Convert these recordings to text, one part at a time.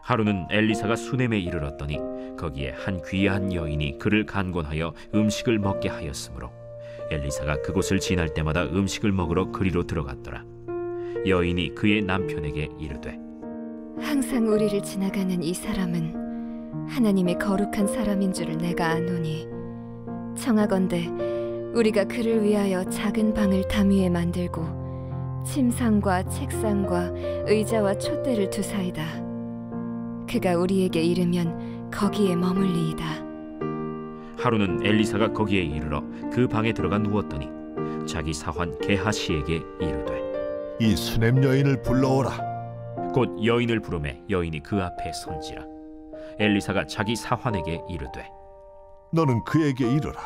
하루는 엘리사가 수넴에 이르렀더니 거기에 한 귀한 여인이 그를 간곤하여 음식을 먹게 하였으므로 엘리사가 그곳을 지날 때마다 음식을 먹으러 그리로 들어갔더라. 여인이 그의 남편에게 이르되, 항상 우리를 지나가는 이 사람은 하나님의 거룩한 사람인 줄을 내가 아노니 청하건대 우리가 그를 위하여 작은 방을 담 위에 만들고 침상과 책상과 의자와 촛대를 두사이다. 그가 우리에게 이르면 거기에 머물리이다. 하루는 엘리사가 거기에 이르러 그 방에 들어가 누웠더니 자기 사환 게하시에게 이르되, 이 수넴 여인을 불러오라. 곧 여인을 부르매 여인이 그 앞에 선지라. 엘리사가 자기 사환에게 이르되, 너는 그에게 이르라.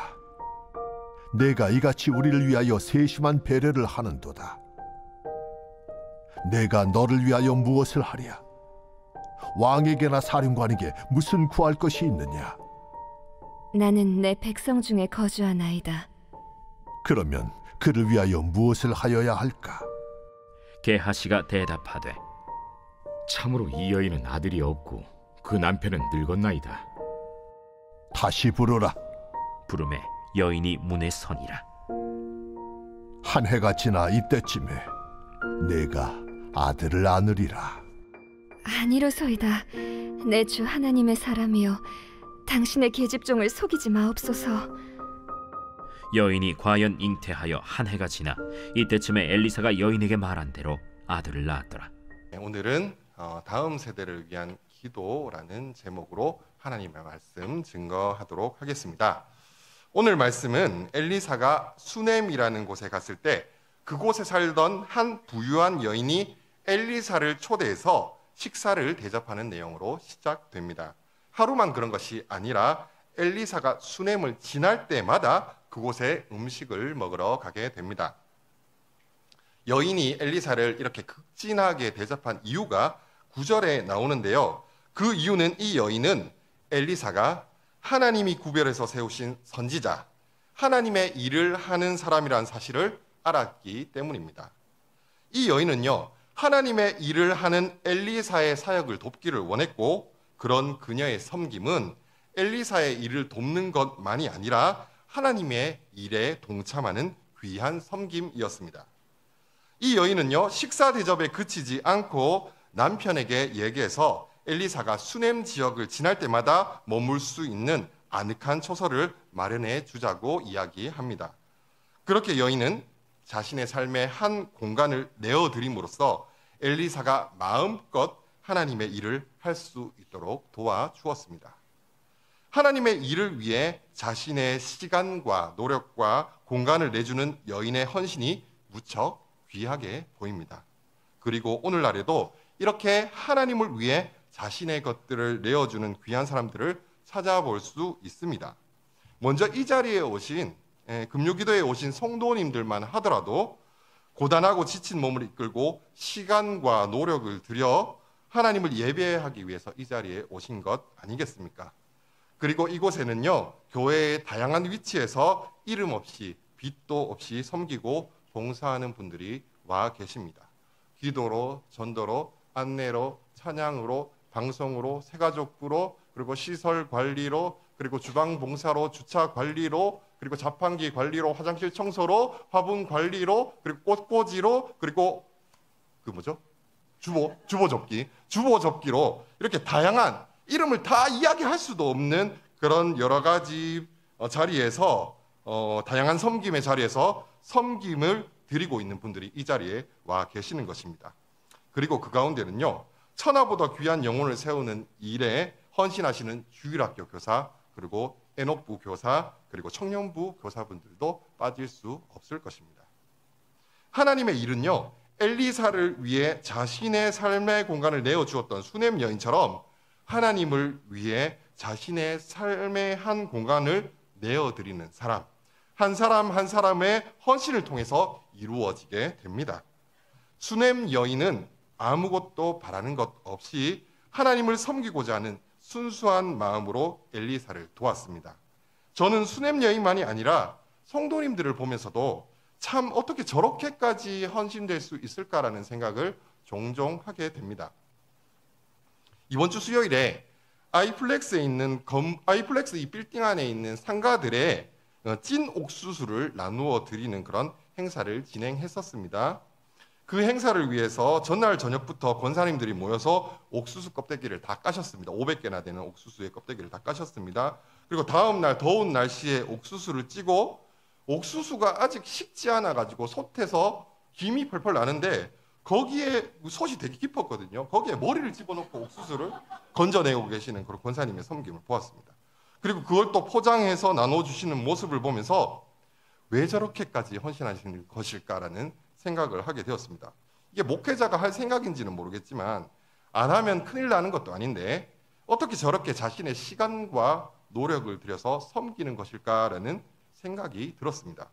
내가 이같이 우리를 위하여 세심한 배려를 하는도다. 내가 너를 위하여 무엇을 하랴? 왕에게나 사령관에게 무슨 구할 것이 있느냐? 나는 내 백성 중에 거주하나이다. 그러면 그를 위하여 무엇을 하여야 할까? 게하시가 대답하되, 참으로 이 여인은 아들이 없고 그 남편은 늙었나이다. 다시 부르라. 부르매 여인이 문에 서니라. 한 해가 지나 이때쯤에 내가 아들을 안으리라. 아니로소이다. 내 주 하나님의 사람이여, 당신의 계집종을 속이지 마옵소서. 여인이 과연 잉태하여 한 해가 지나 이때쯤에 엘리사가 여인에게 말한 대로 아들을 낳았더라. 오늘은 다음 세대를 위한 기도라는 제목으로 하나님의 말씀 증거하도록 하겠습니다. 오늘 말씀은 엘리사가 수넴이라는 곳에 갔을 때 그곳에 살던 한 부유한 여인이 엘리사를 초대해서 식사를 대접하는 내용으로 시작됩니다. 하루만 그런 것이 아니라 엘리사가 수넴을 지날 때마다 그곳에 음식을 먹으러 가게 됩니다. 여인이 엘리사를 이렇게 극진하게 대접한 이유가 9절에 나오는데요. 그 이유는 이 여인은 엘리사가 하나님이 구별해서 세우신 선지자, 하나님의 일을 하는 사람이라는 사실을 알았기 때문입니다. 이 여인은요, 하나님의 일을 하는 엘리사의 사역을 돕기를 원했고, 그런 그녀의 섬김은 엘리사의 일을 돕는 것만이 아니라 하나님의 일에 동참하는 귀한 섬김이었습니다. 이 여인은요, 식사 대접에 그치지 않고 남편에게 얘기해서 엘리사가 수넴 지역을 지날 때마다 머물 수 있는 아늑한 처소를 마련해 주자고 이야기합니다. 그렇게 여인은 자신의 삶의 한 공간을 내어드림으로써 엘리사가 마음껏 하나님의 일을 할 수 있도록 도와주었습니다. 하나님의 일을 위해 자신의 시간과 노력과 공간을 내주는 여인의 헌신이 무척 귀하게 보입니다. 그리고 오늘날에도 이렇게 하나님을 위해 자신의 것들을 내어주는 귀한 사람들을 찾아볼 수 있습니다. 먼저 이 자리에 오신 금요기도에 오신 성도님들만 하더라도 고단하고 지친 몸을 이끌고 시간과 노력을 들여 하나님을 예배하기 위해서 이 자리에 오신 것 아니겠습니까? 그리고 이곳에는요, 교회의 다양한 위치에서 이름 없이 빛도 없이 섬기고 봉사하는 분들이 와 계십니다. 기도로, 전도로, 안내로, 찬양으로, 방송으로, 새가족부로, 그리고 시설 관리로, 그리고 주방 봉사로, 주차 관리로, 그리고 자판기 관리로, 화장실 청소로, 화분 관리로, 그리고 꽃꽂이로, 그리고 주보 접기로 이렇게 다양한 이름을 다 이야기할 수도 없는 그런 여러 가지 자리에서 다양한 섬김의 자리에서 섬김을 드리고 있는 분들이 이 자리에 와 계시는 것입니다. 그리고 그 가운데는요, 천하보다 귀한 영혼을 세우는 일에 헌신하시는 주일학교 교사, 그리고 애녹부 교사, 그리고 청년부 교사분들도 빠질 수 없을 것입니다. 하나님의 일은요, 엘리사를 위해 자신의 삶의 공간을 내어주었던 수넴 여인처럼 하나님을 위해 자신의 삶의 한 공간을 내어드리는 사람, 한 사람 한 사람의 헌신을 통해서 이루어지게 됩니다. 수넴 여인은 아무것도 바라는 것 없이 하나님을 섬기고자 하는 순수한 마음으로 엘리사를 도왔습니다. 저는 수넴 여인만이 아니라 성도님들을 보면서도 참 어떻게 저렇게까지 헌신될 수 있을까라는 생각을 종종 하게 됩니다. 이번 주 수요일에 아이플렉스에 있는 아이플렉스 이 빌딩 안에 있는 상가들의 찐 옥수수를 나누어 드리는 그런 행사를 진행했었습니다. 그 행사를 위해서 전날 저녁부터 권사님들이 모여서 옥수수 껍데기를 다 까셨습니다. 500개나 되는 옥수수의 껍데기를 다 까셨습니다. 그리고 다음 날 더운 날씨에 옥수수를 찌고 옥수수가 아직 식지 않아 가지고 솥에서 김이 펄펄 나는데 거기에 솥이 되게 깊었거든요. 거기에 머리를 집어넣고 옥수수를 건져내고 계시는 그런 권사님의 섬김을 보았습니다. 그리고 그걸 또 포장해서 나눠주시는 모습을 보면서 왜 저렇게까지 헌신하시는 것일까라는 생각을 하게 되었습니다. 이게 목회자가 할 생각인지는 모르겠지만 안 하면 큰일 나는 것도 아닌데 어떻게 저렇게 자신의 시간과 노력을 들여서 섬기는 것일까라는 생각이 들었습니다.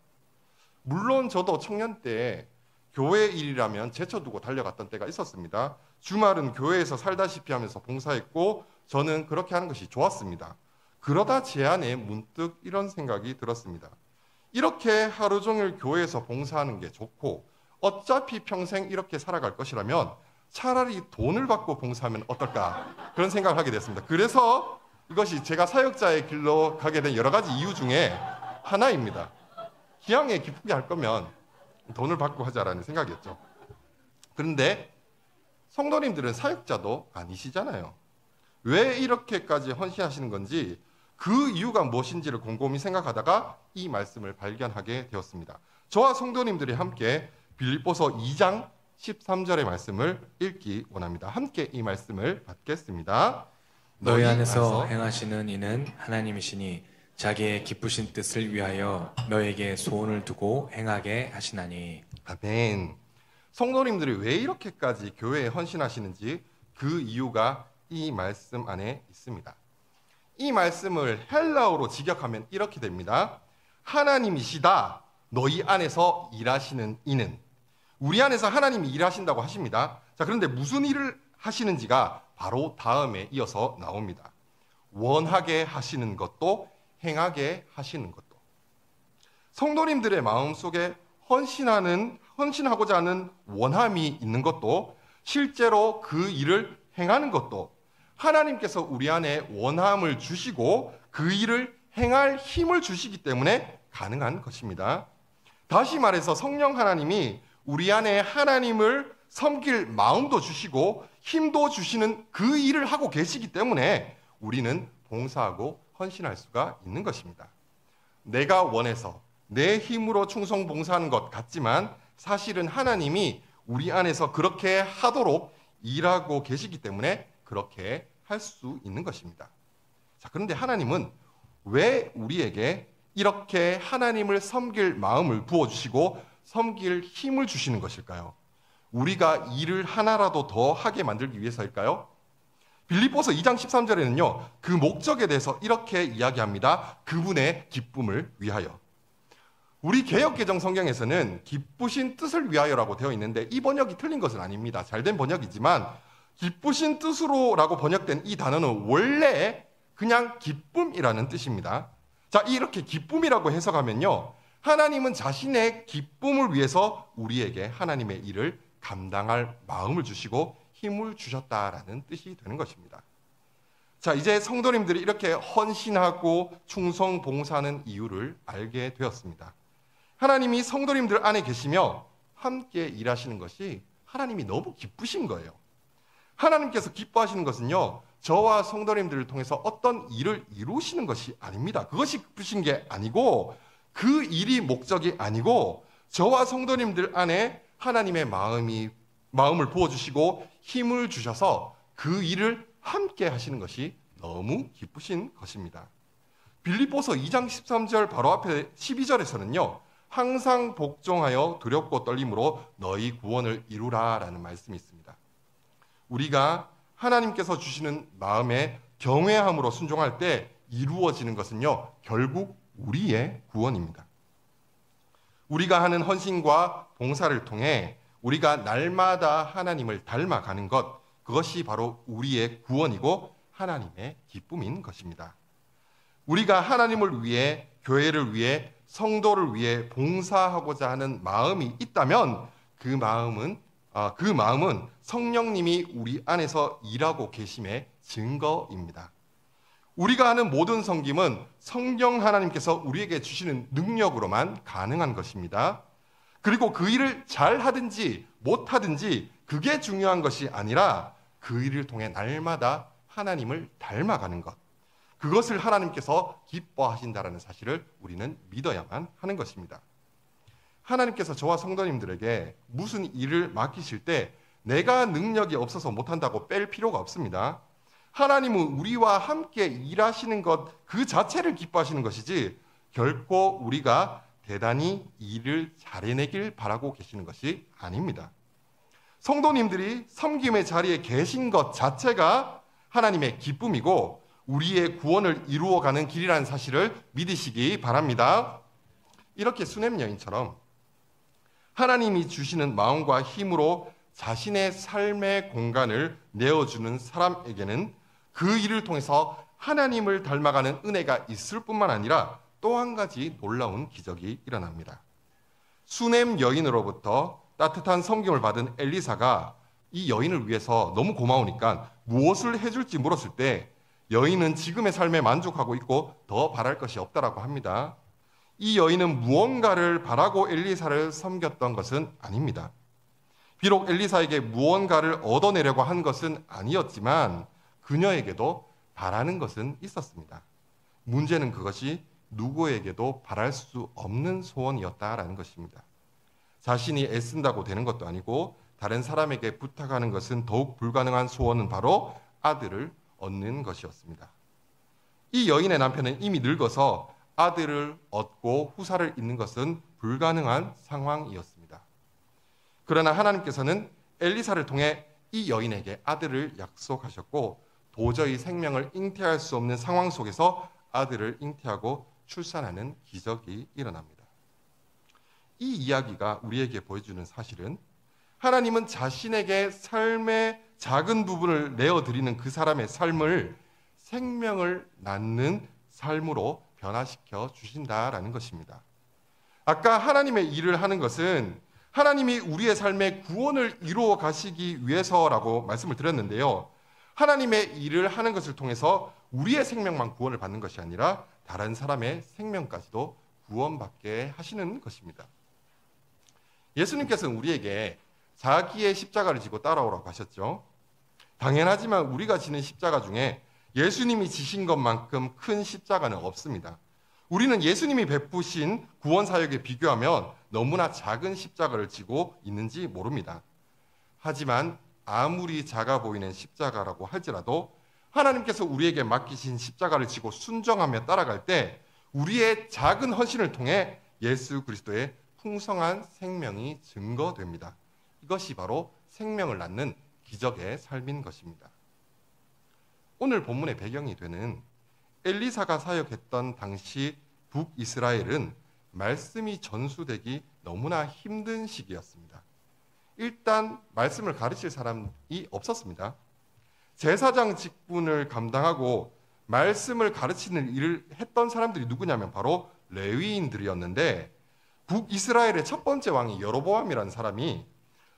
물론 저도 청년 때 교회 일이라면 제쳐두고 달려갔던 때가 있었습니다. 주말은 교회에서 살다시피 하면서 봉사했고 저는 그렇게 하는 것이 좋았습니다. 그러다 제 안에 문득 이런 생각이 들었습니다. 이렇게 하루 종일 교회에서 봉사하는 게 좋고 어차피 평생 이렇게 살아갈 것이라면 차라리 돈을 받고 봉사하면 어떨까 그런 생각을 하게 됐습니다. 그래서 이것이 제가 사역자의 길로 가게 된 여러 가지 이유 중에 하나입니다. 기왕에 기쁘게 할 거면 돈을 받고 하자라는 생각이었죠. 그런데 성도님들은 사역자도 아니시잖아요. 왜 이렇게까지 헌신하시는 건지 그 이유가 무엇인지를 곰곰이 생각하다가 이 말씀을 발견하게 되었습니다. 저와 성도님들이 함께 빌립보서 2장 13절의 말씀을 읽기 원합니다. 함께 이 말씀을 받겠습니다. 너희 안에서 행하시는 이는 하나님이시니 자기의 기쁘신 뜻을 위하여 너에게 소원을 두고 행하게 하시나니. 아멘. 성도님들이 왜 이렇게까지 교회에 헌신하시는지 그 이유가 이 말씀 안에 있습니다. 이 말씀을 헬라어로 직역하면 이렇게 됩니다. 하나님이시다. 너희 안에서 일하시는 이는. 우리 안에서 하나님이 일하신다고 하십니다. 자, 그런데 무슨 일을 하시는지가 바로 다음에 이어서 나옵니다. 원하게 하시는 것도 행하게 하시는 것도. 성도님들의 마음속에 헌신하고자 하는 원함이 있는 것도 실제로 그 일을 행하는 것도 하나님께서 우리 안에 원함을 주시고 그 일을 행할 힘을 주시기 때문에 가능한 것입니다. 다시 말해서 성령 하나님이 우리 안에 하나님을 섬길 마음도 주시고 힘도 주시는 그 일을 하고 계시기 때문에 우리는 봉사하고 헌신할 수가 있는 것입니다. 내가 원해서 내 힘으로 충성 봉사하는 것 같지만 사실은 하나님이 우리 안에서 그렇게 하도록 일하고 계시기 때문에 그렇게 할 수 있는 것입니다. 자, 그런데 하나님은 왜 우리에게 이렇게 하나님을 섬길 마음을 부어주시고 섬길 힘을 주시는 것일까요? 우리가 일을 하나라도 더 하게 만들기 위해서일까요? 빌립보서 2장 13절에는요. 그 목적에 대해서 이렇게 이야기합니다. 그분의 기쁨을 위하여. 우리 개역개정 성경에서는 기쁘신 뜻을 위하여라고 되어 있는데 이 번역이 틀린 것은 아닙니다. 잘된 번역이지만 기쁘신 뜻으로라고 번역된 이 단어는 원래 그냥 기쁨이라는 뜻입니다. 자, 이렇게 기쁨이라고 해석하면요. 하나님은 자신의 기쁨을 위해서 우리에게 하나님의 일을 감당할 마음을 주시고 힘을 주셨다라는 뜻이 되는 것입니다. 자, 이제 성도님들이 이렇게 헌신하고 충성 봉사하는 이유를 알게 되었습니다. 하나님이 성도님들 안에 계시며 함께 일하시는 것이 하나님이 너무 기쁘신 거예요. 하나님께서 기뻐하시는 것은요, 저와 성도님들을 통해서 어떤 일을 이루시는 것이 아닙니다. 그것이 기쁘신 게 아니고 그 일이 목적이 아니고 저와 성도님들 안에 하나님의 마음을 부어주시고 힘을 주셔서 그 일을 함께 하시는 것이 너무 기쁘신 것입니다. 빌립보서 2장 13절 바로 앞에 12절에서는요. 항상 복종하여 두렵고 떨림으로 너희 구원을 이루라 라는 말씀이 있습니다. 우리가 하나님께서 주시는 마음에 경외함으로 순종할 때 이루어지는 것은요. 결국 우리의 구원입니다. 우리가 하는 헌신과 봉사를 통해 우리가 날마다 하나님을 닮아가는 것, 그것이 바로 우리의 구원이고 하나님의 기쁨인 것입니다. 우리가 하나님을 위해, 교회를 위해, 성도를 위해 봉사하고자 하는 마음이 있다면 그 마음은 성령님이 우리 안에서 일하고 계심의 증거입니다. 우리가 하는 모든 섬김은 성령 하나님께서 우리에게 주시는 능력으로만 가능한 것입니다. 그리고 그 일을 잘 하든지 못 하든지 그게 중요한 것이 아니라 그 일을 통해 날마다 하나님을 닮아가는 것, 그것을 하나님께서 기뻐하신다라는 사실을 우리는 믿어야만 하는 것입니다. 하나님께서 저와 성도님들에게 무슨 일을 맡기실 때 내가 능력이 없어서 못한다고 뺄 필요가 없습니다. 하나님은 우리와 함께 일하시는 것 그 자체를 기뻐하시는 것이지 결코 우리가 대단히 일을 잘해내길 바라고 계시는 것이 아닙니다. 성도님들이 섬김의 자리에 계신 것 자체가 하나님의 기쁨이고 우리의 구원을 이루어가는 길이라는 사실을 믿으시기 바랍니다. 이렇게 수넴 여인처럼 하나님이 주시는 마음과 힘으로 자신의 삶의 공간을 내어주는 사람에게는 그 일을 통해서 하나님을 닮아가는 은혜가 있을 뿐만 아니라 또 한 가지 놀라운 기적이 일어납니다. 수넴 여인으로부터 따뜻한 섬김을 받은 엘리사가 이 여인을 위해서 너무 고마우니까 무엇을 해줄지 물었을 때 여인은 지금의 삶에 만족하고 있고 더 바랄 것이 없다라고 합니다. 이 여인은 무언가를 바라고 엘리사를 섬겼던 것은 아닙니다. 비록 엘리사에게 무언가를 얻어내려고 한 것은 아니었지만 그녀에게도 바라는 것은 있었습니다. 문제는 그것이 누구에게도 바랄 수 없는 소원이었다라는 것입니다. 자신이 애쓴다고 되는 것도 아니고 다른 사람에게 부탁하는 것은 더욱 불가능한 소원은 바로 아들을 얻는 것이었습니다. 이 여인의 남편은 이미 늙어서 아들을 얻고 후사를 잇는 것은 불가능한 상황이었습니다. 그러나 하나님께서는 엘리사를 통해 이 여인에게 아들을 약속하셨고 도저히 생명을 잉태할 수 없는 상황 속에서 아들을 잉태하고 출산하는 기적이 일어납니다. 이 이야기가 우리에게 보여주는 사실은 하나님은 자신에게 삶의 작은 부분을 내어드리는 그 사람의 삶을 생명을 낳는 삶으로 변화시켜 주신다라는 것입니다. 아까 하나님의 일을 하는 것은 하나님이 우리의 삶의 구원을 이루어 가시기 위해서라고 말씀을 드렸는데요. 하나님의 일을 하는 것을 통해서 우리의 생명만 구원을 받는 것이 아니라 다른 사람의 생명까지도 구원받게 하시는 것입니다. 예수님께서는 우리에게 자기의 십자가를 지고 따라오라고 하셨죠. 당연하지만 우리가 지는 십자가 중에 예수님이 지신 것만큼 큰 십자가는 없습니다. 우리는 예수님이 베푸신 구원 사역에 비교하면 너무나 작은 십자가를 지고 있는지 모릅니다. 하지만 아무리 작아 보이는 십자가라고 할지라도 하나님께서 우리에게 맡기신 십자가를 지고 순종하며 따라갈 때 우리의 작은 헌신을 통해 예수 그리스도의 풍성한 생명이 증거됩니다. 이것이 바로 생명을 낳는 기적의 삶인 것입니다. 오늘 본문의 배경이 되는 엘리사가 사역했던 당시 북이스라엘은 말씀이 전수되기 너무나 힘든 시기였습니다. 일단 말씀을 가르칠 사람이 없었습니다. 제사장 직분을 감당하고 말씀을 가르치는 일을 했던 사람들이 누구냐면 바로 레위인들이었는데 북이스라엘의 첫 번째 왕이 여로보암이라는 사람이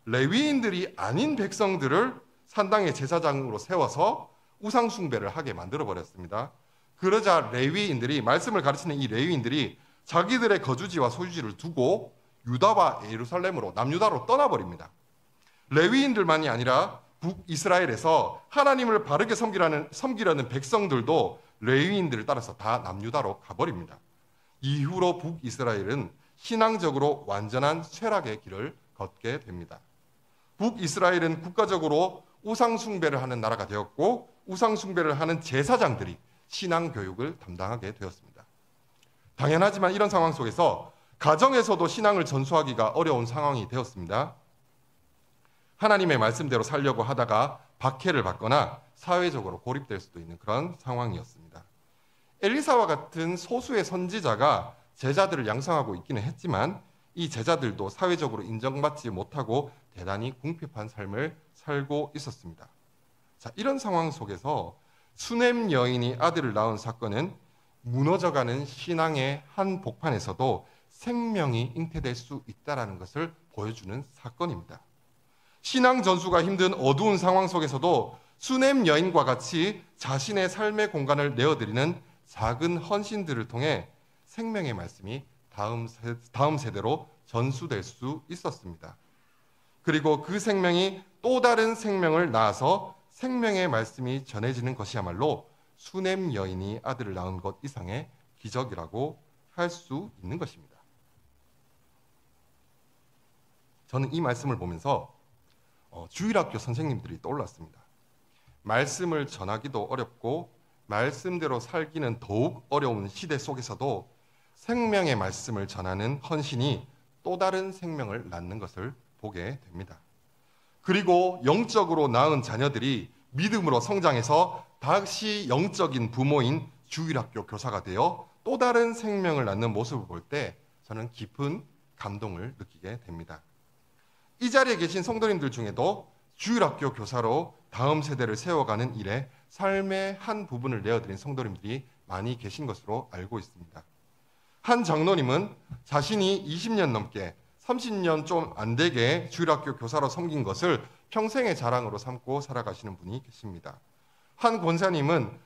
레위인들이 아닌 백성들을 산당의 제사장으로 세워서 우상 숭배를 하게 만들어 버렸습니다. 그러자 레위인들이 말씀을 가르치는 이 레위인들이 자기들의 거주지와 소유지를 두고 유다와 예루살렘으로 남유다로 떠나버립니다. 레위인들만이 아니라 북이스라엘에서 하나님을 바르게 섬기려는 백성들도 레위인들을 따라서 다 남유다로 가버립니다. 이후로 북이스라엘은 신앙적으로 완전한 쇠락의 길을 걷게 됩니다. 북이스라엘은 국가적으로 우상 숭배를 하는 나라가 되었고 우상 숭배를 하는 제사장들이 신앙 교육을 담당하게 되었습니다. 당연하지만 이런 상황 속에서 가정에서도 신앙을 전수하기가 어려운 상황이 되었습니다. 하나님의 말씀대로 살려고 하다가 박해를 받거나 사회적으로 고립될 수도 있는 그런 상황이었습니다. 엘리사와 같은 소수의 선지자가 제자들을 양성하고 있기는 했지만 이 제자들도 사회적으로 인정받지 못하고 대단히 궁핍한 삶을 살고 있었습니다. 자, 이런 상황 속에서 수넴 여인이 아들을 낳은 사건은 무너져가는 신앙의 한 복판에서도 생명이 잉태될 수 있다는 것을 보여주는 사건입니다. 신앙 전수가 힘든 어두운 상황 속에서도 수넴 여인과 같이 자신의 삶의 공간을 내어드리는 작은 헌신들을 통해 생명의 말씀이 다음 세대로 전수될 수 있었습니다. 그리고 그 생명이 또 다른 생명을 낳아서 생명의 말씀이 전해지는 것이야말로 수넴 여인이 아들을 낳은 것 이상의 기적이라고 할 수 있는 것입니다. 저는 이 말씀을 보면서 주일학교 선생님들이 떠올랐습니다. 말씀을 전하기도 어렵고 말씀대로 살기는 더욱 어려운 시대 속에서도 생명의 말씀을 전하는 헌신이 또 다른 생명을 낳는 것을 보게 됩니다. 그리고 영적으로 낳은 자녀들이 믿음으로 성장해서 다시 영적인 부모인 주일학교 교사가 되어 또 다른 생명을 낳는 모습을 볼 때 저는 깊은 감동을 느끼게 됩니다. 이 자리에 계신 성도님들 중에도 주일학교 교사로 다음 세대를 세워가는 일에 삶의 한 부분을 내어드린 성도님들이 많이 계신 것으로 알고 있습니다. 한 장로님은 자신이 20년 넘게 30년 좀 안 되게 주일학교 교사로 섬긴 것을 평생의 자랑으로 삼고 살아가시는 분이 계십니다. 한 권사님은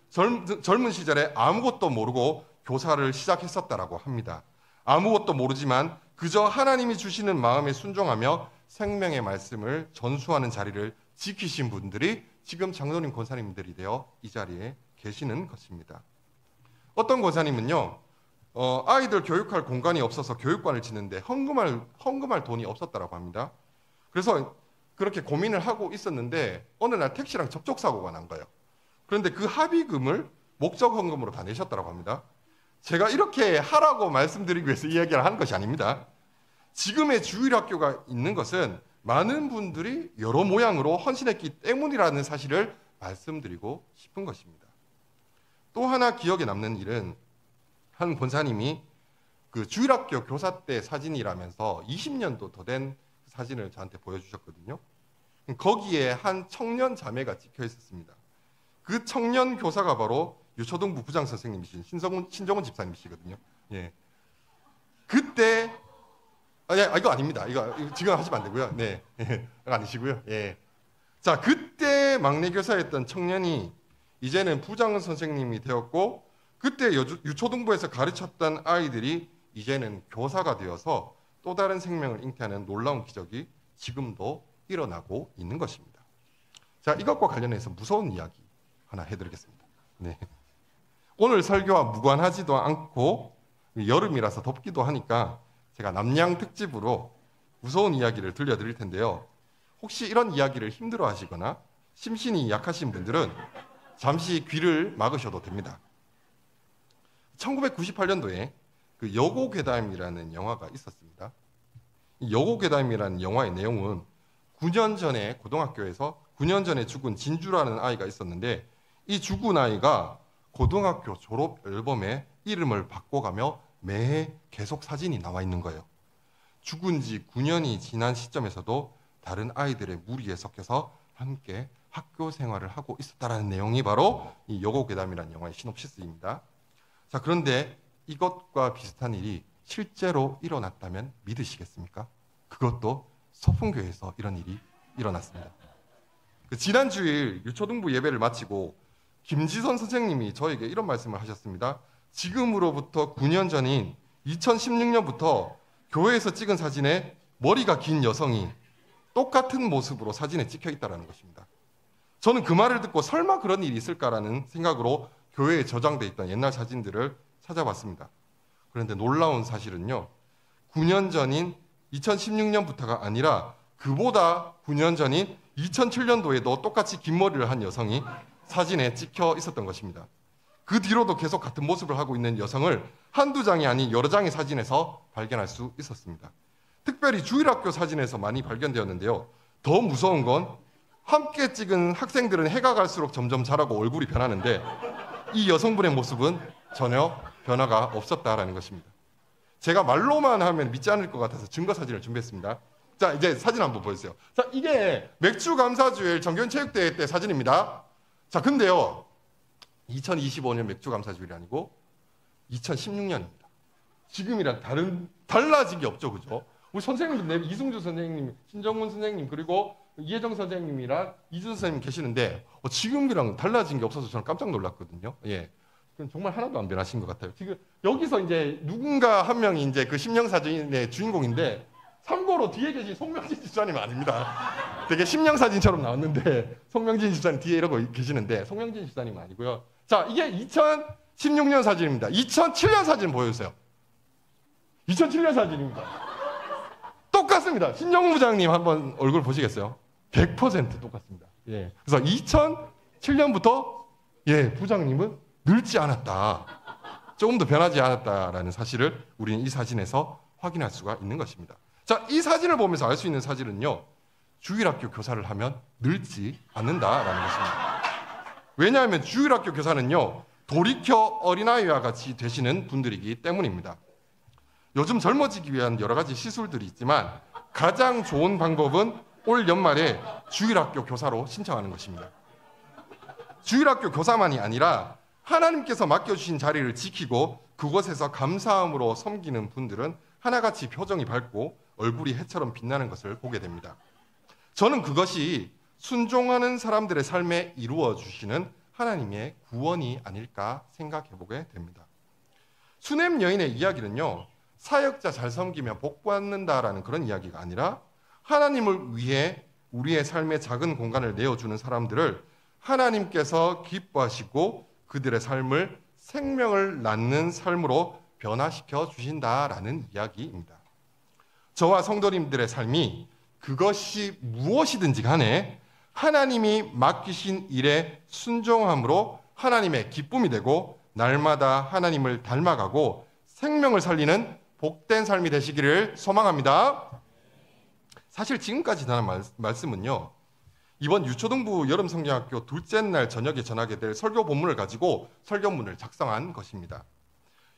젊은 시절에 아무것도 모르고 교사를 시작했었다라고 합니다. 아무것도 모르지만 그저 하나님이 주시는 마음에 순종하며 생명의 말씀을 전수하는 자리를 지키신 분들이 지금 장로님 권사님들이 되어 이 자리에 계시는 것입니다. 어떤 권사님은요, 아이들 교육할 공간이 없어서 교육관을 짓는데 헌금할 돈이 없었다라고 합니다. 그래서 그렇게 고민을 하고 있었는데 어느 날 택시랑 접촉사고가 난 거예요. 그런데 그 합의금을 목적 헌금으로 다 내셨다라고 합니다. 제가 이렇게 하라고 말씀드리기 위해서 이야기를 하는 것이 아닙니다. 지금의 주일학교가 있는 것은 많은 분들이 여러 모양으로 헌신했기 때문이라는 사실을 말씀드리고 싶은 것입니다. 또 하나 기억에 남는 일은 한 권사님이 그 주일학교 교사 때 사진이라면서 20년도 더 된 사진을 저한테 보여주셨거든요. 거기에 한 청년 자매가 찍혀 있었습니다. 그 청년 교사가 바로 유초등부 부장 선생님이신 신정훈 집사님이시거든요. 예. 그때 이거 아닙니다. 이거 지금 하시면 안 되고요. 네, 이거 아니시고요. 예. 자, 그때 막내 교사였던 청년이 이제는 부장 선생님이 되었고, 그때 유초등부에서 가르쳤던 아이들이 이제는 교사가 되어서 또 다른 생명을 잉태하는 놀라운 기적이 지금도 일어나고 있는 것입니다. 자, 이것과 관련해서 무서운 이야기 하나 해드리겠습니다. 네. 오늘 설교와 무관하지도 않고 여름이라서 덥기도 하니까 제가 남양 특집으로 무서운 이야기를 들려드릴 텐데요. 혹시 이런 이야기를 힘들어 하시거나 심신이 약하신 분들은 잠시 귀를 막으셔도 됩니다. 1998년도에 그 여고괴담이라는 영화가 있었습니다. 이 여고괴담이라는 영화의 내용은 9년 전에 고등학교에서 9년 전에 죽은 진주라는 아이가 있었는데, 이 죽은 아이가 고등학교 졸업 앨범에 이름을 바꿔가며 매해 계속 사진이 나와 있는 거예요. 죽은 지 9년이 지난 시점에서도 다른 아이들의 무리에 섞여서 함께 학교 생활을 하고 있었다라는 내용이 바로 이 여고괴담이라는 영화의 시놉시스입니다. 자, 그런데 이것과 비슷한 일이 실제로 일어났다면 믿으시겠습니까? 그것도 서풍교회에서 이런 일이 일어났습니다. 지난 주일 유초등부 예배를 마치고 김지선 선생님이 저에게 이런 말씀을 하셨습니다. 지금으로부터 9년 전인 2016년부터 교회에서 찍은 사진에 머리가 긴 여성이 똑같은 모습으로 사진에 찍혀 있다는 것입니다. 저는 그 말을 듣고 설마 그런 일이 있을까라는 생각으로 교회에 저장돼 있던 옛날 사진들을 찾아봤습니다. 그런데 놀라운 사실은요, 9년 전인 2016년부터가 아니라 그보다 9년 전인 2007년도에도 똑같이 긴 머리를 한 여성이 사진에 찍혀 있었던 것입니다. 그 뒤로도 계속 같은 모습을 하고 있는 여성을 한두 장이 아닌 여러 장의 사진에서 발견할 수 있었습니다. 특별히 주일학교 사진에서 많이 발견되었는데요. 더 무서운 건 함께 찍은 학생들은 해가 갈수록 점점 자라고 얼굴이 변하는데 이 여성분의 모습은 전혀 변화가 없었다라는 것입니다. 제가 말로만 하면 믿지 않을 것 같아서 증거 사진을 준비했습니다. 자, 이제 사진 한번 보여주세요. 자, 이게 맥주 감사주일 정교훈체육대회 때 사진입니다. 자, 근데요, 2025년 맥주 감사주일이 아니고 2016년입니다. 지금이랑 달라진 게 없죠, 그죠? 우리 선생님들, 이승주 선생님, 신정문 선생님, 그리고 이혜정 선생님이랑 이준 선생님 계시는데 지금이랑 달라진 게 없어서 저는 깜짝 놀랐거든요. 예. 그럼 정말 하나도 안 변하신 것 같아요. 지금 여기서 이제 누군가 한 명이 이제 그 심령사진의 주인공인데 참고로 뒤에 계신 송명진 집사님 아닙니다. 되게 심령사진처럼 나왔는데 송명진 집사님 뒤에 이러고 계시는데 송명진 집사님 아니고요. 자, 이게 2016년 사진입니다. 2007년 사진 보여주세요. 2007년 사진입니다. 똑같습니다. 신정무 부장님 한번 얼굴 보시겠어요? 100% 똑같습니다. 예. 그래서 2007년부터 부장님은 늙지 않았다. 조금 더 변하지 않았다라는 사실을 우리는 이 사진에서 확인할 수가 있는 것입니다. 자, 이 사진을 보면서 알 수 있는 사실은요. 주일학교 교사를 하면 늙지 않는다라는 것입니다. 왜냐하면 주일학교 교사는요. 돌이켜 어린아이와 같이 되시는 분들이기 때문입니다. 요즘 젊어지기 위한 여러 가지 시술들이 있지만 가장 좋은 방법은 올 연말에 주일학교 교사로 신청하는 것입니다. 주일학교 교사만이 아니라 하나님께서 맡겨주신 자리를 지키고 그곳에서 감사함으로 섬기는 분들은 하나같이 표정이 밝고 얼굴이 해처럼 빛나는 것을 보게 됩니다. 저는 그것이 순종하는 사람들의 삶에 이루어 주시는 하나님의 구원이 아닐까 생각해 보게 됩니다. 수넴 여인의 이야기는요. 사역자 잘 섬기면 복 받는다라는 그런 이야기가 아니라 하나님을 위해 우리의 삶의 작은 공간을 내어주는 사람들을 하나님께서 기뻐하시고 그들의 삶을 생명을 낳는 삶으로 변화시켜 주신다라는 이야기입니다. 저와 성도님들의 삶이 그것이 무엇이든지 간에 하나님이 맡기신 일에 순종함으로 하나님의 기쁨이 되고 날마다 하나님을 닮아가고 생명을 살리는 복된 삶이 되시기를 소망합니다. 사실 지금까지 나눈 말씀은요. 이번 유초등부 여름성경학교 둘째 날 저녁에 전하게 될 설교 본문을 가지고 설교문을 작성한 것입니다.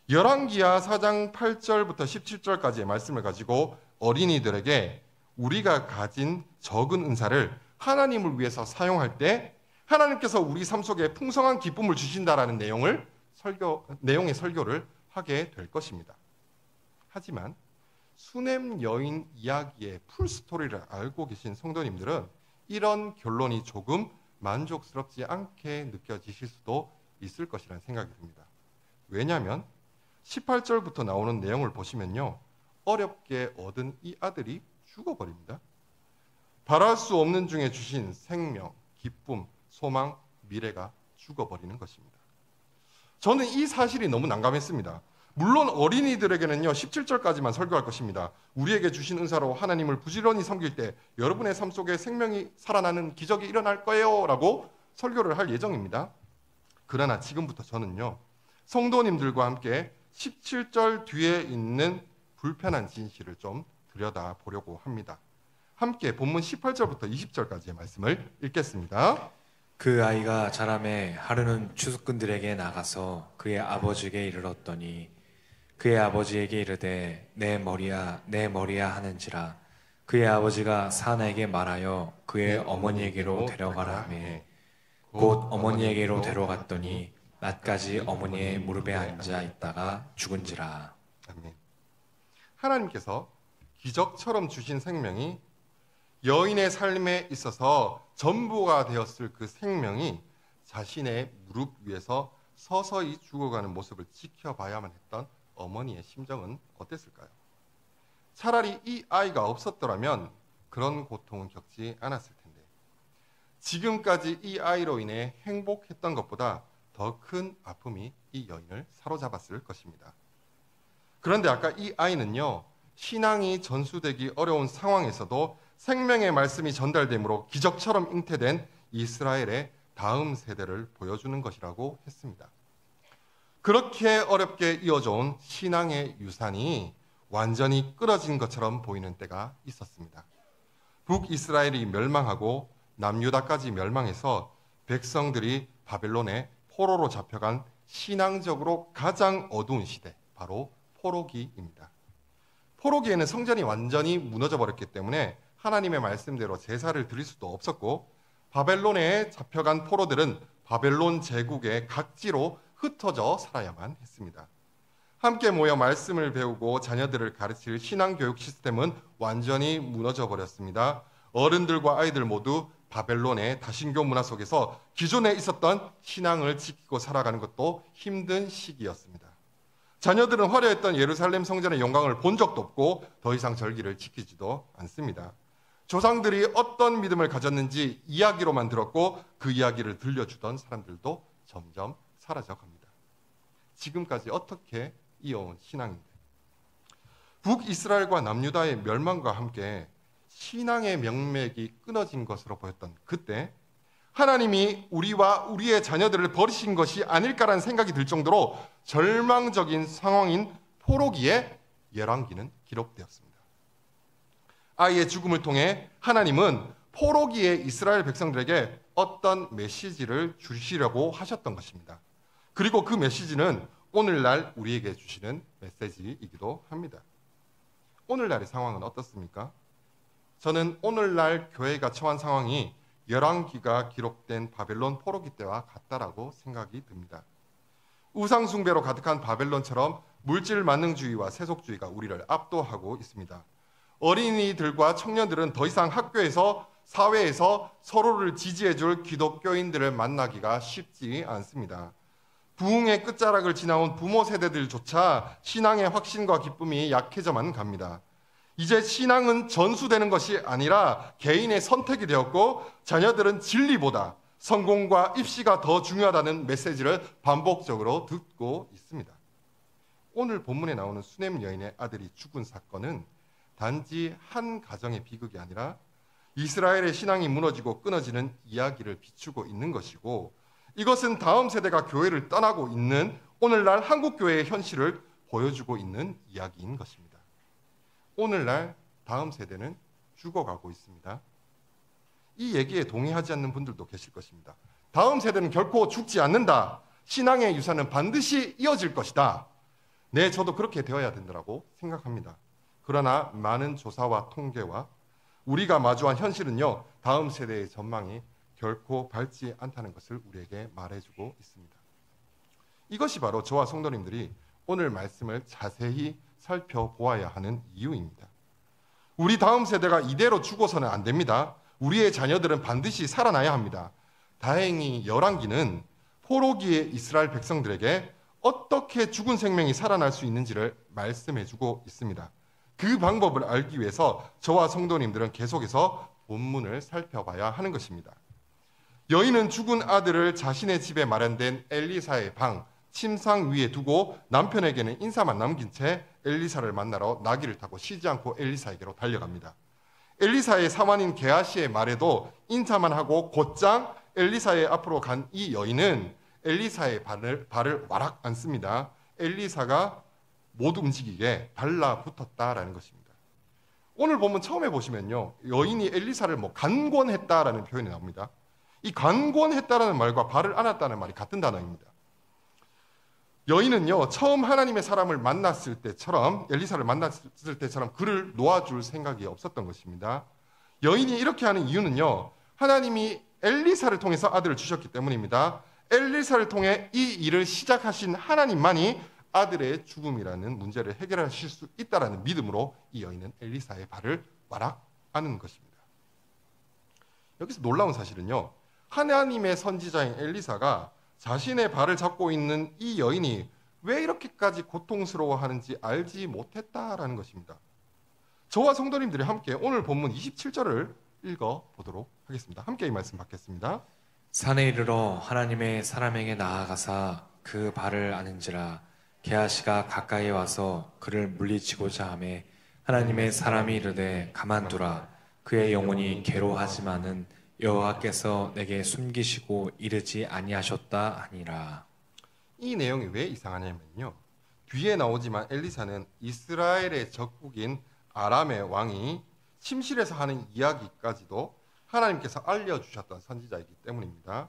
열왕기하 4장 8절부터 17절까지의 말씀을 가지고 어린이들에게 우리가 가진 적은 은사를 하나님을 위해서 사용할 때 하나님께서 우리 삶 속에 풍성한 기쁨을 주신다라는 내용의 설교를 하게 될 것입니다. 하지만 수넴 여인 이야기의 풀스토리를 알고 계신 성도님들은 이런 결론이 조금 만족스럽지 않게 느껴지실 수도 있을 것이라는 생각이 듭니다. 왜냐하면 18절부터 나오는 내용을 보시면요. 어렵게 얻은 이 아들이 죽어버립니다. 바랄 수 없는 중에 주신 생명, 기쁨, 소망, 미래가 죽어버리는 것입니다. 저는 이 사실이 너무 난감했습니다. 물론 어린이들에게는요 17절까지만 설교할 것입니다. 우리에게 주신 은사로 하나님을 부지런히 섬길 때 여러분의 삶 속에 생명이 살아나는 기적이 일어날 거예요 라고 설교를 할 예정입니다. 그러나 지금부터 저는요 성도님들과 함께 17절 뒤에 있는 불편한 진실을 좀 들여다보려고 합니다. 함께 본문 18절부터 20절까지의 말씀을 읽겠습니다. 그 아이가 자라매 하루는 추수꾼들에게 나가서 그의 아버지에게 이르렀더니 그의 아버지에게 이르되 내 머리야 내 머리야 하는지라 그의 아버지가 사내에게 말하여 그의 어머니에게로 데려가라 하매 곧 어머니에게로 데려갔더니 낮까지 어머니의 무릎에 앉아 있다가 죽은지라. 아멘. 하나님께서 기적처럼 주신 생명이 여인의 삶에 있어서 전부가 되었을 그 생명이 자신의 무릎 위에서 서서히 죽어가는 모습을 지켜봐야만 했던 어머니의 심정은 어땠을까요? 차라리 이 아이가 없었더라면 그런 고통은 겪지 않았을 텐데 지금까지 이 아이로 인해 행복했던 것보다 더 큰 아픔이 이 여인을 사로잡았을 것입니다. 그런데 아까 이 아이는요 신앙이 전수되기 어려운 상황에서도 생명의 말씀이 전달되므로 기적처럼 잉태된 이스라엘의 다음 세대를 보여주는 것이라고 했습니다. 그렇게 어렵게 이어져온 신앙의 유산이 완전히 끊어진 것처럼 보이는 때가 있었습니다. 북이스라엘이 멸망하고 남유다까지 멸망해서 백성들이 바벨론에 포로로 잡혀간 신앙적으로 가장 어두운 시대, 바로 포로기입니다. 포로기에는 성전이 완전히 무너져 버렸기 때문에 하나님의 말씀대로 제사를 드릴 수도 없었고 바벨론에 잡혀간 포로들은 바벨론 제국의 각지로 흩어져 살아야만 했습니다. 함께 모여 말씀을 배우고 자녀들을 가르칠 신앙교육 시스템은 완전히 무너져 버렸습니다. 어른들과 아이들 모두 바벨론의 다신교 문화 속에서 기존에 있었던 신앙을 지키고 살아가는 것도 힘든 시기였습니다. 자녀들은 화려했던 예루살렘 성전의 영광을 본 적도 없고 더 이상 절기를 지키지도 않습니다. 조상들이 어떤 믿음을 가졌는지 이야기로만 들었고 그 이야기를 들려주던 사람들도 점점 사라져갑니다. 지금까지 어떻게 이어온 신앙인데 북이스라엘과 남유다의 멸망과 함께 신앙의 명맥이 끊어진 것으로 보였던 그때 하나님이 우리와 우리의 자녀들을 버리신 것이 아닐까라는 생각이 들 정도로 절망적인 상황인 포로기에 열왕기는 기록되었습니다. 아이의 죽음을 통해 하나님은 포로기의 이스라엘 백성들에게 어떤 메시지를 주시려고 하셨던 것입니다. 그리고 그 메시지는 오늘날 우리에게 주시는 메시지이기도 합니다. 오늘날의 상황은 어떻습니까? 저는 오늘날 교회가 처한 상황이 열왕기가 기록된 바벨론 포로기 때와 같다라고 생각이 듭니다. 우상 숭배로 가득한 바벨론처럼 물질 만능주의와 세속주의가 우리를 압도하고 있습니다. 어린이들과 청년들은 더 이상 학교에서 사회에서 서로를 지지해줄 기독교인들을 만나기가 쉽지 않습니다. 부흥의 끝자락을 지나온 부모 세대들조차 신앙의 확신과 기쁨이 약해져만 갑니다. 이제 신앙은 전수되는 것이 아니라 개인의 선택이 되었고 자녀들은 진리보다 성공과 입시가 더 중요하다는 메시지를 반복적으로 듣고 있습니다. 오늘 본문에 나오는 수넴 여인의 아들이 죽은 사건은 단지 한 가정의 비극이 아니라 이스라엘의 신앙이 무너지고 끊어지는 이야기를 비추고 있는 것이고 이것은 다음 세대가 교회를 떠나고 있는 오늘날 한국교회의 현실을 보여주고 있는 이야기인 것입니다. 오늘날 다음 세대는 죽어가고 있습니다. 이 얘기에 동의하지 않는 분들도 계실 것입니다. 다음 세대는 결코 죽지 않는다. 신앙의 유산은 반드시 이어질 것이다. 네, 저도 그렇게 되어야 된다고 생각합니다. 그러나 많은 조사와 통계와 우리가 마주한 현실은요, 다음 세대의 전망이 결코 밝지 않다는 것을 우리에게 말해주고 있습니다. 이것이 바로 저와 성도님들이 오늘 말씀을 자세히 살펴보아야 하는 이유입니다. 우리 다음 세대가 이대로 죽어서는 안 됩니다. 우리의 자녀들은 반드시 살아나야 합니다. 다행히 열왕기는 포로기의 이스라엘 백성들에게 어떻게 죽은 생명이 살아날 수 있는지를 말씀해주고 있습니다. 그 방법을 알기 위해서 저와 성도님들은 계속해서 본문을 살펴봐야 하는 것입니다. 여인은 죽은 아들을 자신의 집에 마련된 엘리사의 방 침상 위에 두고 남편에게는 인사만 남긴 채 엘리사를 만나러 나귀를 타고 쉬지 않고 엘리사에게로 달려갑니다. 엘리사의 사환인 게하시의 말에도 인사만 하고 곧장 엘리사의 앞으로 간 이 여인은 엘리사의 발을 와락 앉습니다. 엘리사가 못 움직이게 달라붙었다라는 것입니다. 오늘 보면 처음에 보시면요, 여인이 엘리사를 간권했다라는 표현이 나옵니다. 이 간권했다라는 말과 발을 안았다는 말이 같은 단어입니다. 여인은요, 처음 하나님의 사람을 만났을 때처럼 엘리사를 만났을 때처럼 그를 놓아줄 생각이 없었던 것입니다. 여인이 이렇게 하는 이유는요, 하나님이 엘리사를 통해서 아들을 주셨기 때문입니다. 엘리사를 통해 이 일을 시작하신 하나님만이 아들의 죽음이라는 문제를 해결하실 수 있다라는 믿음으로 이 여인은 엘리사의 발을 와락 안은 것입니다. 여기서 놀라운 사실은요, 하나님의 선지자인 엘리사가 자신의 발을 잡고 있는 이 여인이 왜 이렇게까지 고통스러워하는지 알지 못했다라는 것입니다. 저와 성도님들이 함께 오늘 본문 27절을 읽어보도록 하겠습니다. 함께 이 말씀 받겠습니다. 산에 이르러 하나님의 사람에게 나아가사 그 발을 아는지라 게하시가 가까이 와서 그를 물리치고자 하매 하나님의 사람이 이르되 가만두라 그의 영혼이 괴로하지만은 여호와께서 내게 숨기시고 이르지 아니하셨다 하니라. 이 내용이 왜 이상하냐면요, 뒤에 나오지만 엘리사는 이스라엘의 적국인 아람의 왕이 침실에서 하는 이야기까지도 하나님께서 알려주셨던 선지자이기 때문입니다.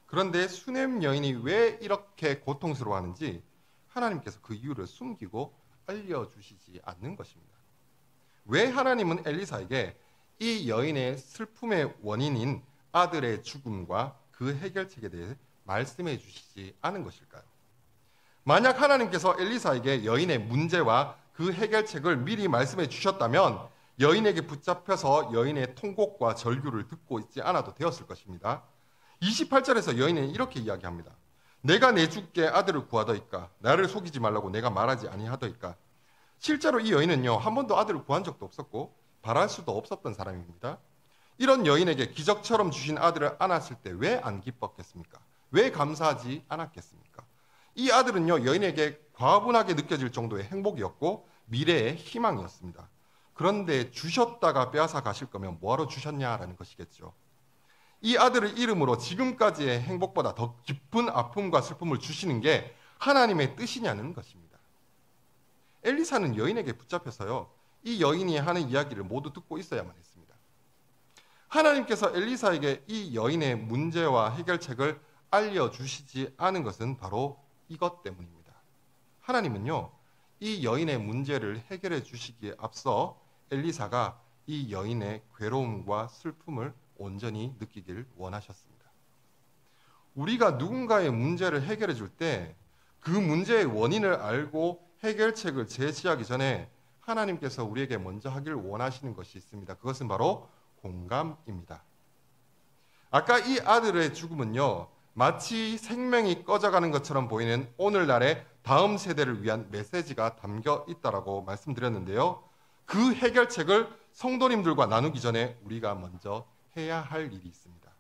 그런데 수넴 여인이 왜 이렇게 고통스러워하는지 하나님께서 그 이유를 숨기고 알려주시지 않는 것입니다. 왜 하나님은 엘리사에게 이 여인의 슬픔의 원인인 아들의 죽음과 그 해결책에 대해 말씀해 주시지 않은 것일까요? 만약 하나님께서 엘리사에게 여인의 문제와 그 해결책을 미리 말씀해 주셨다면 여인에게 붙잡혀서 여인의 통곡과 절규를 듣고 있지 않아도 되었을 것입니다. 28절에서 여인은 이렇게 이야기합니다. 내가 내 주께 아들을 구하더이까? 나를 속이지 말라고 내가 말하지 아니하더이까? 실제로 이 여인은요, 한 번도 아들을 구한 적도 없었고 바랄 수도 없었던 사람입니다. 이런 여인에게 기적처럼 주신 아들을 안았을 때 왜 안 기뻤겠습니까? 왜 감사하지 않았겠습니까? 이 아들은요, 여인에게 과분하게 느껴질 정도의 행복이었고 미래의 희망이었습니다. 그런데 주셨다가 빼앗아 가실 거면 뭐하러 주셨냐라는 것이겠죠. 이 아들을 이름으로 지금까지의 행복보다 더 깊은 아픔과 슬픔을 주시는 게 하나님의 뜻이냐는 것입니다. 엘리사는 여인에게 붙잡혀서요, 이 여인이 하는 이야기를 모두 듣고 있어야만 했습니다. 하나님께서 엘리사에게 이 여인의 문제와 해결책을 알려주시지 않은 것은 바로 이것 때문입니다. 하나님은요, 이 여인의 문제를 해결해 주시기에 앞서 엘리사가 이 여인의 괴로움과 슬픔을 온전히 느끼길 원하셨습니다. 우리가 누군가의 문제를 해결해 줄 때 그 문제의 원인을 알고 해결책을 제시하기 전에 하나님께서 우리에게 먼저 하길 원하시는 것이 있습니다. 그것은 바로 공감입니다. 아까 이 아들의 죽음은요, 마치 생명이 꺼져가는 것처럼 보이는 오늘날의 다음 세대를 위한 메시지가 담겨 있다라고 말씀드렸는데요. 그 해결책을 성도님들과 나누기 전에 우리가 먼저 해야 할 일이 있습니다.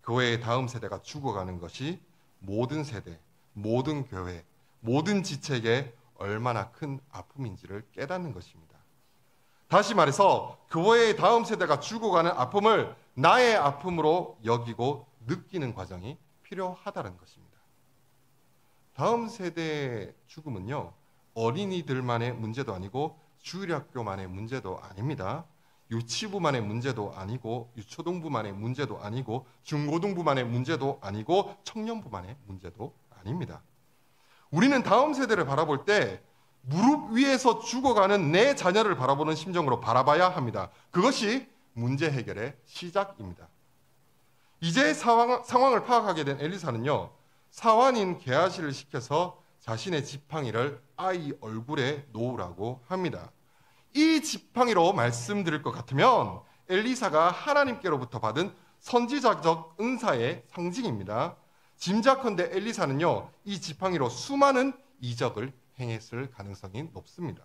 교회의 다음 세대가 죽어가는 것이 모든 세대, 모든 교회, 모든 지체에게 얼마나 큰 아픔인지를 깨닫는 것입니다. 다시 말해서 교회의 다음 세대가 죽어가는 아픔을 나의 아픔으로 여기고 느끼는 과정이 필요하다는 것입니다. 다음 세대의 죽음은요, 어린이들만의 문제도 아니고 주일학교만의 문제도 아닙니다. 유치부만의 문제도 아니고 유초등부만의 문제도 아니고 중고등부만의 문제도 아니고 청년부만의 문제도 아닙니다. 우리는 다음 세대를 바라볼 때 무릎 위에서 죽어가는 내 자녀를 바라보는 심정으로 바라봐야 합니다. 그것이 문제 해결의 시작입니다. 이제 상황을 파악하게 된 엘리사는요, 사환인 게하시를 시켜서 자신의 지팡이를 아이 얼굴에 놓으라고 합니다. 이 지팡이로 말씀드릴 것 같으면 엘리사가 하나님께로부터 받은 선지자적 은사의 상징입니다. 짐작컨대 엘리사는요, 이 지팡이로 수많은 이적을 행했을 가능성이 높습니다.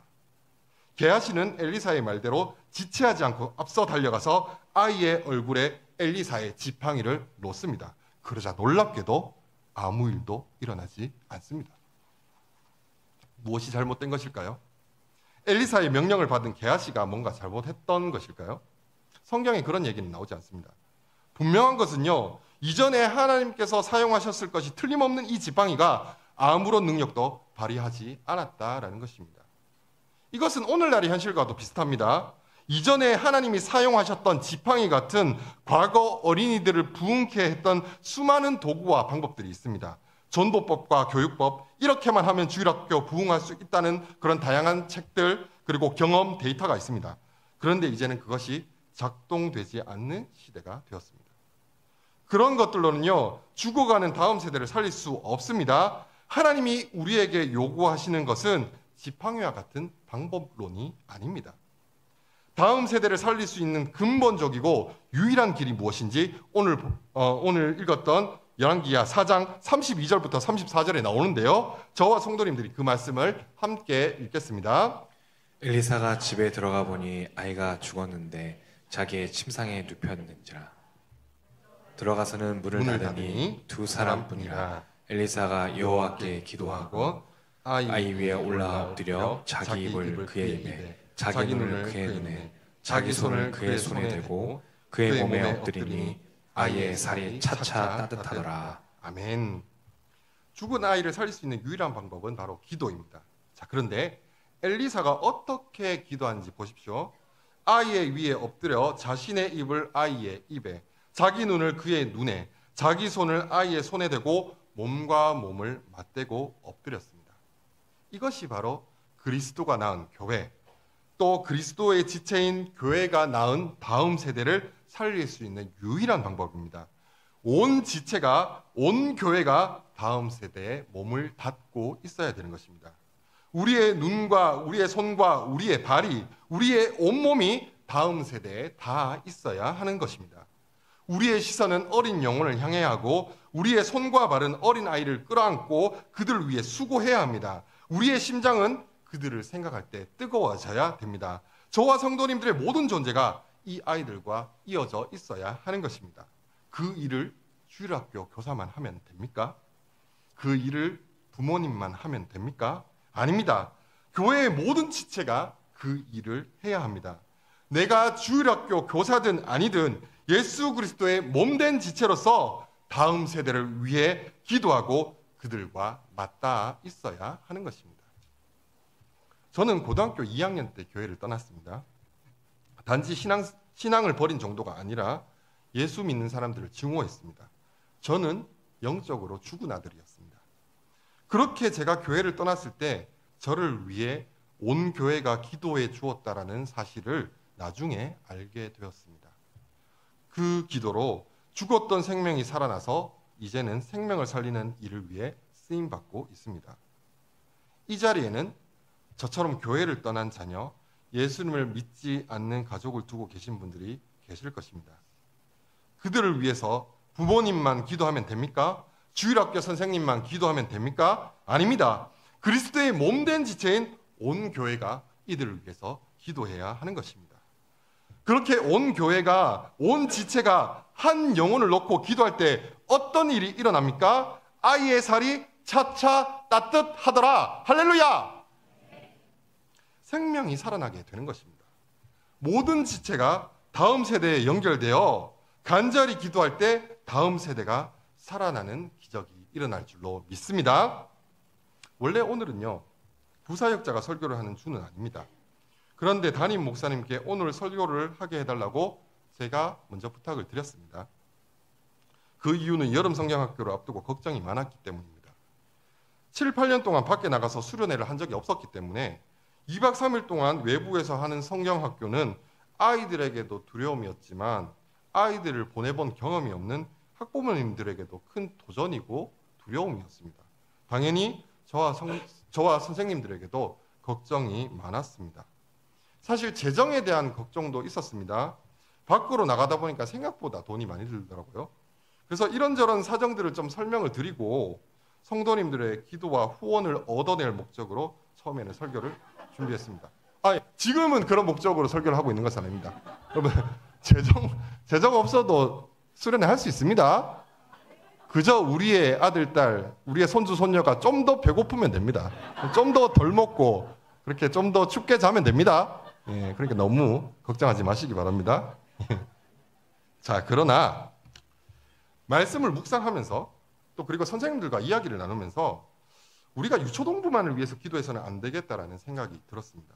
게하시는 엘리사의 말대로 지체하지 않고 앞서 달려가서 아이의 얼굴에 엘리사의 지팡이를 놓습니다. 그러자 놀랍게도 아무 일도 일어나지 않습니다. 무엇이 잘못된 것일까요? 엘리사의 명령을 받은 게하시가 뭔가 잘못했던 것일까요? 성경에 그런 얘기는 나오지 않습니다. 분명한 것은요, 이전에 하나님께서 사용하셨을 것이 틀림없는 이 지팡이가 아무런 능력도 발휘하지 않았다라는 것입니다. 이것은 오늘날의 현실과도 비슷합니다. 이전에 하나님이 사용하셨던 지팡이 같은 과거 어린이들을 부흥케 했던 수많은 도구와 방법들이 있습니다. 전도법과 교육법, 이렇게만 하면 주일학교 부흥할 수 있다는 그런 다양한 책들, 그리고 경험 데이터가 있습니다. 그런데 이제는 그것이 작동되지 않는 시대가 되었습니다. 그런 것들로는요, 죽어가는 다음 세대를 살릴 수 없습니다. 하나님이 우리에게 요구하시는 것은 지팡이와 같은 방법론이 아닙니다. 다음 세대를 살릴 수 있는 근본적이고 유일한 길이 무엇인지 오늘 읽었던 열왕기하 4장 32절부터 34절에 나오는데요. 저와 성도님들이 그 말씀을 함께 읽겠습니다. 엘리사가 집에 들어가 보니 아이가 죽었는데 자기의 침상에 눕혔는지라. 들어가서는 문을 닫으니 두 사람뿐이라. 엘리사가 여호와께 기도하고 아이 위에 올라 엎드려 자기 입을 그의 입에, 자기 눈을 그의 눈에, 자기 손을 그의 손에 대고 그의 몸에 엎드리니 아이의 살이 차차 따뜻하더라. 아멘. 죽은 아이를 살릴 수 있는 유일한 방법은 바로 기도입니다. 자, 그런데 엘리사가 어떻게 기도하는지 보십시오. 아이의 위에 엎드려 자신의 입을 아이의 입에, 자기 눈을 그의 눈에, 자기 손을 아이의 손에 대고 몸과 몸을 맞대고 엎드렸습니다. 이것이 바로 그리스도가 낳은 교회, 또 그리스도의 지체인 교회가 낳은 다음 세대를 살릴 수 있는 유일한 방법입니다. 온 지체가, 온 교회가 다음 세대에 몸을 닫고 있어야 되는 것입니다. 우리의 눈과 우리의 손과 우리의 발이, 우리의 온몸이 다음 세대에 다 있어야 하는 것입니다. 우리의 시선은 어린 영혼을 향해야 하고 우리의 손과 발은 어린 아이를 끌어안고 그들을 위해 수고해야 합니다. 우리의 심장은 그들을 생각할 때 뜨거워져야 됩니다. 저와 성도님들의 모든 존재가 이 아이들과 이어져 있어야 하는 것입니다. 그 일을 주일학교 교사만 하면 됩니까? 그 일을 부모님만 하면 됩니까? 아닙니다. 교회의 모든 지체가 그 일을 해야 합니다. 내가 주일학교 교사든 아니든 예수 그리스도의 몸된 지체로서 다음 세대를 위해 기도하고 그들과 맞닿아 있어야 하는 것입니다. 저는 고등학교 2학년 때 교회를 떠났습니다. 단지 신앙을 버린 정도가 아니라 예수 믿는 사람들을 증오했습니다. 저는 영적으로 죽은 아들이었습니다. 그렇게 제가 교회를 떠났을 때 저를 위해 온 교회가 기도해 주었다라는 사실을 나중에 알게 되었습니다. 그 기도로 죽었던 생명이 살아나서 이제는 생명을 살리는 일을 위해 쓰임받고 있습니다. 이 자리에는 저처럼 교회를 떠난 자녀, 예수님을 믿지 않는 가족을 두고 계신 분들이 계실 것입니다. 그들을 위해서 부모님만 기도하면 됩니까? 주일학교 선생님만 기도하면 됩니까? 아닙니다. 그리스도의 몸된 지체인 온 교회가 이들을 위해서 기도해야 하는 것입니다. 그렇게 온 교회가, 온 지체가 한 영혼을 놓고 기도할 때 어떤 일이 일어납니까? 아이의 살이 차차 따뜻하더라. 할렐루야! 생명이 살아나게 되는 것입니다. 모든 지체가 다음 세대에 연결되어 간절히 기도할 때 다음 세대가 살아나는 기적이 일어날 줄로 믿습니다. 원래 오늘은요, 부사역자가 설교를 하는 주는 아닙니다. 그런데 담임 목사님께 오늘 설교를 하게 해달라고 제가 먼저 부탁을 드렸습니다. 그 이유는 여름 성경학교를 앞두고 걱정이 많았기 때문입니다. 7, 8년 동안 밖에 나가서 수련회를 한 적이 없었기 때문에 2박 3일 동안 외부에서 하는 성경학교는 아이들에게도 두려움이었지만 아이들을 보내본 경험이 없는 학부모님들에게도 큰 도전이고 두려움이었습니다. 당연히 저와 선생님들에게도 걱정이 많았습니다. 사실 재정에 대한 걱정도 있었습니다. 밖으로 나가다 보니까 생각보다 돈이 많이 들더라고요. 그래서 이런저런 사정들을 좀 설명을 드리고 성도님들의 기도와 후원을 얻어낼 목적으로 처음에는 설교를 준비했습니다. 지금은 그런 목적으로 설교를 하고 있는 것은 아닙니다. 여러분, 재정 없어도 수련회 할 수 있습니다. 그저 우리의 아들, 딸, 우리의 손주, 손녀가 좀 더 배고프면 됩니다. 좀 더 덜 먹고 그렇게 좀 더 춥게 자면 됩니다. 예, 그러니까 너무 걱정하지 마시기 바랍니다. 자, 그러나 말씀을 묵상하면서 또 그리고 선생님들과 이야기를 나누면서 우리가 유초동부만을 위해서 기도해서는 안 되겠다라는 생각이 들었습니다.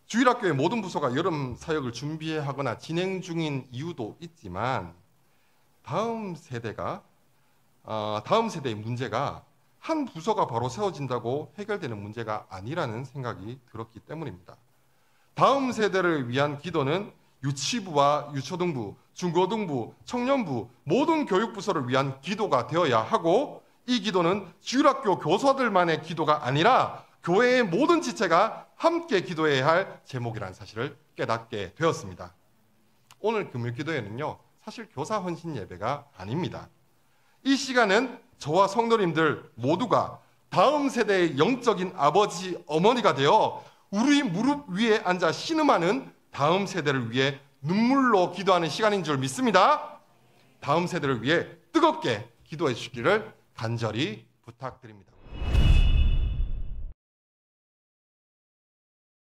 주일학교의 모든 부서가 여름 사역을 준비하거나 진행 중인 이유도 있지만 다음 세대의 문제가 한 부서가 바로 세워진다고 해결되는 문제가 아니라는 생각이 들었기 때문입니다. 다음 세대를 위한 기도는 유치부와 유초등부, 중고등부, 청년부 모든 교육부서를 위한 기도가 되어야 하고 이 기도는 주일학교 교사들만의 기도가 아니라 교회의 모든 지체가 함께 기도해야 할 제목이라는 사실을 깨닫게 되었습니다. 오늘 금요 기도회는요, 사실 교사 헌신 예배가 아닙니다. 이 시간은 저와 성도님들 모두가 다음 세대의 영적인 아버지, 어머니가 되어 우리 무릎 위에 앉아 신음하는 다음 세대를 위해 눈물로 기도하는 시간인 줄 믿습니다. 다음 세대를 위해 뜨겁게 기도해 주시기를 간절히 부탁드립니다.